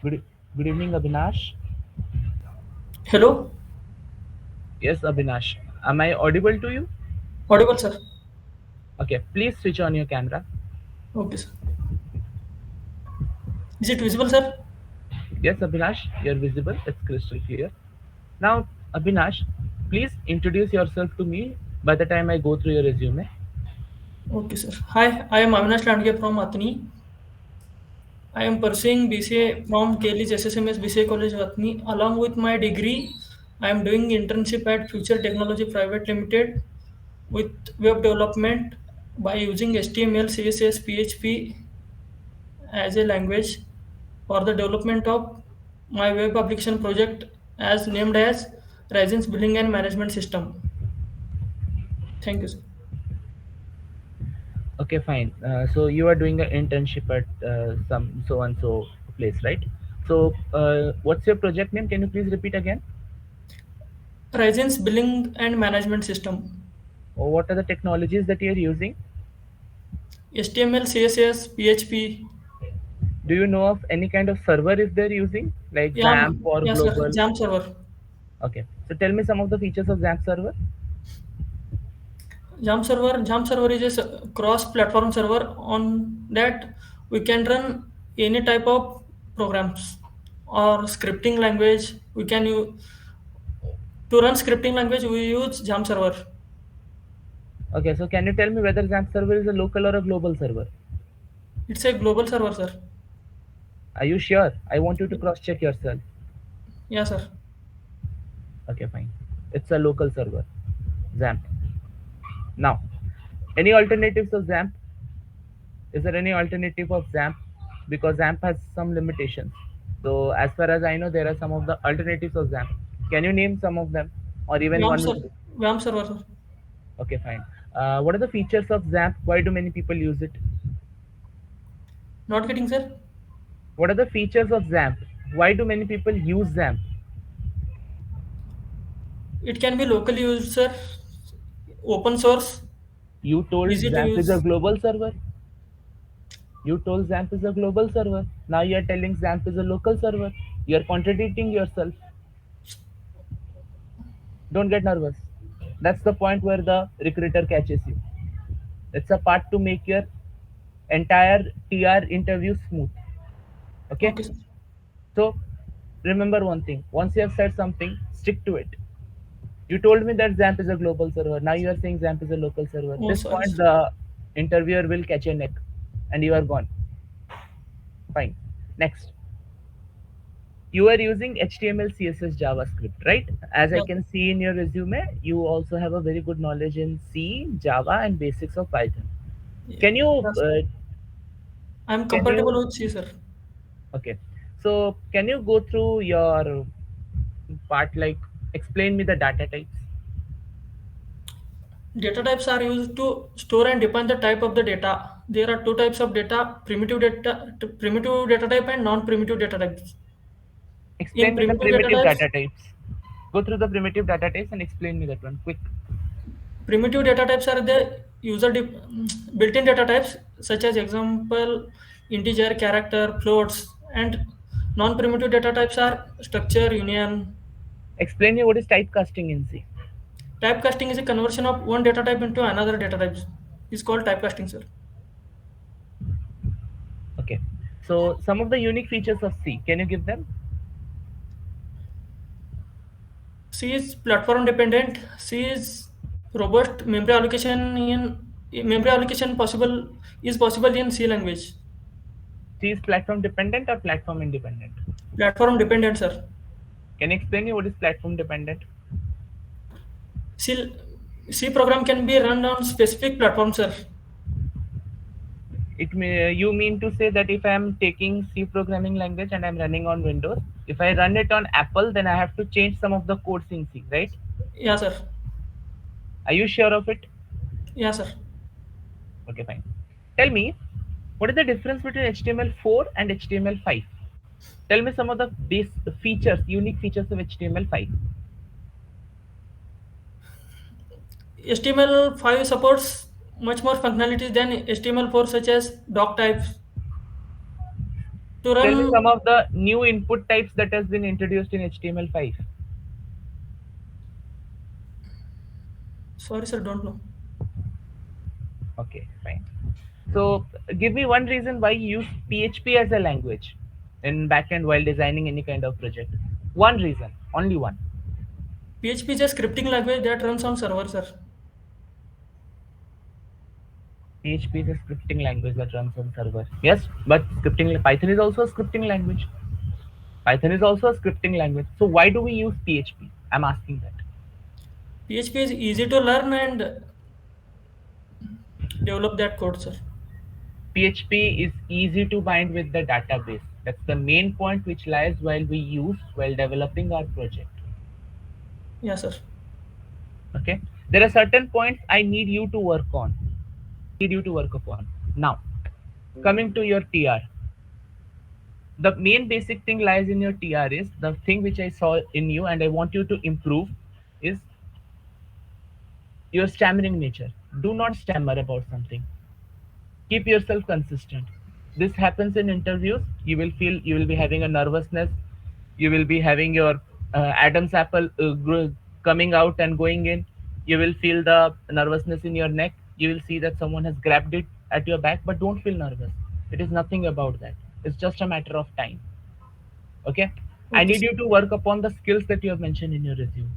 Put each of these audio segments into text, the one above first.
Good, good evening, Abhinash. Hello, Yes, Abhinash. Am I audible to you? audible, sir. Okay, please switch on your camera. Okay, sir. Is it visible, sir? Yes, Abhinash, you're visible. It's crystal clear. Now, Abhinash, please introduce yourself to me by the time I go through your resume. Okay, sir. Hi, I am Avinash Landge from Athni. I am pursuing BCA from KLE's SSMS BCA College, Athni. Along with my degree, I am doing internship at Future Technology Private Limited with web development by using HTML, CSS, PHP as a language for the development of my web application project as named as Ryzen's Billing and Management System. Thank you, sir. Okay, fine. So you are doing an internship at some so and so place, right? So, what's your project name? Can you please repeat again? Ryzen's billing and management system. Or what are the technologies that you're using? HTML, CSS, PHP. Do you know of any kind of server if they're using, like Yeah, XAMPP or yeah, sir. Global? Jam server. Okay, so tell me some of the features of XAMPP server. Jam server is a cross-platform server. On that, we can run any type of programs or scripting language. We can use to run scripting language. We use Jam server. Okay, so can you tell me whether XAMPP server is a local or a global server? It's a global server, sir. Are you sure? I want you to cross check yourself. Yeah, sir. Okay, fine. It's a local server, XAMPP. Now, any alternatives of XAMPP? Is there any alternative of XAMPP? Because XAMPP has some limitations. So, as far as I know, there are some of the alternatives of XAMPP. Can you name some of them, or even WAM one will sir. do? WAM server, sir. Okay, fine. What are the features of XAMPP? Why do many people use it? Not getting, sir. What are the features of XAMPP? Why do many people use XAMPP? It can be locally used, sir. Open source, You told easy to XAMPP is a use. global server. You told XAMPP is a global server. Now you are telling XAMPP is a local server. You are contradicting yourself. Don't get nervous. That's the point where the recruiter catches you. It's a part to make your entire TR interview smooth. Okay? Okay, sir. So remember one thing. Once you have said something, stick to it. You told me that XAMPP is a global server. Now you are saying XAMPP is a local server. Oh, This sorry, point, sir. the interviewer will catch your neck and you are gone. Fine. Next. You are using HTML, CSS, JavaScript, right? As I Yeah, can see in your resume, you also have a very good knowledge in C, Java, and basics of Python. yeah. Can you, Yes. I'm can compatible you, with C, sir. okay. So, can you go through your part, like, explain me the data types? Data types are used to store and define the type of the data. There are two types of data: primitive data type, and non-primitive data types. Explain In me the primitive data primitive types, data types. Go through the primitive data types and explain me that one, quick. are the built-in data types, such as example, integer, character, floats, and non-primitive data types are structure, union. Explain me what is typecasting in C. Typecasting is a conversion of one data type into another data type. It's called typecasting, sir. Okay. So, some of the unique features of C, can you give them? C is platform dependent. C is robust memory allocation possible in C language. C is platform dependent or platform independent? Platform dependent, sir. Can you explain me what is platform dependent? C C program can be run on specific platform, sir. You mean to say that if I am taking C programming language and I'm running on Windows, if I run it on Apple, then I have to change some of the codes in C, right? Yeah, sir. Are you sure of it? Yeah, sir. Okay, fine. Tell me, what is the difference between HTML4 and HTML5? Tell me some of the base features, unique features of HTML5. HTML5 supports much more functionalities than HTML4, such as doc types. To Tell me some run, of the new input types that has been introduced in HTML5. sorry, sir, don't know. Okay, fine. So give me one reason why you use PHP as a language in backend while designing any kind of project. One reason, only one. PHP is a scripting language that runs on server, sir. PHP is a scripting language that runs on server. Yes, but scripting Python is also a scripting language. Python is also a scripting language. So why do we use PHP? I'm asking that. PHP is easy to learn and develop that code, sir. PHP is easy to bind with the database. That's the main point which lies while we use while developing our project. Yeah, sir. Okay. There are certain points I need you to work on. Need you to work upon. Now, coming to your TR. The main basic thing lies in your TR is the thing which I saw in you and I want you to improve is your stammering nature. Do not stammer about something. Keep yourself consistent. This happens in interviews. You will feel you will be having a nervousness. You will be having your Adam's apple coming out and going in. You will feel the nervousness in your neck. You will see that someone has grabbed it at your back, but don't feel nervous. It is nothing about that. It's just a matter of time. Okay, I Okay, need sir. you to work upon the skills that you have mentioned in your resume.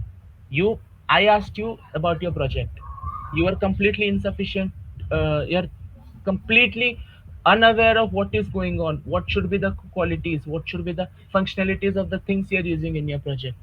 you I asked you about your project. You are completely insufficient. You're completely unaware of what is going on, what should be the qualities, what should be the functionalities of the things you're using in your project.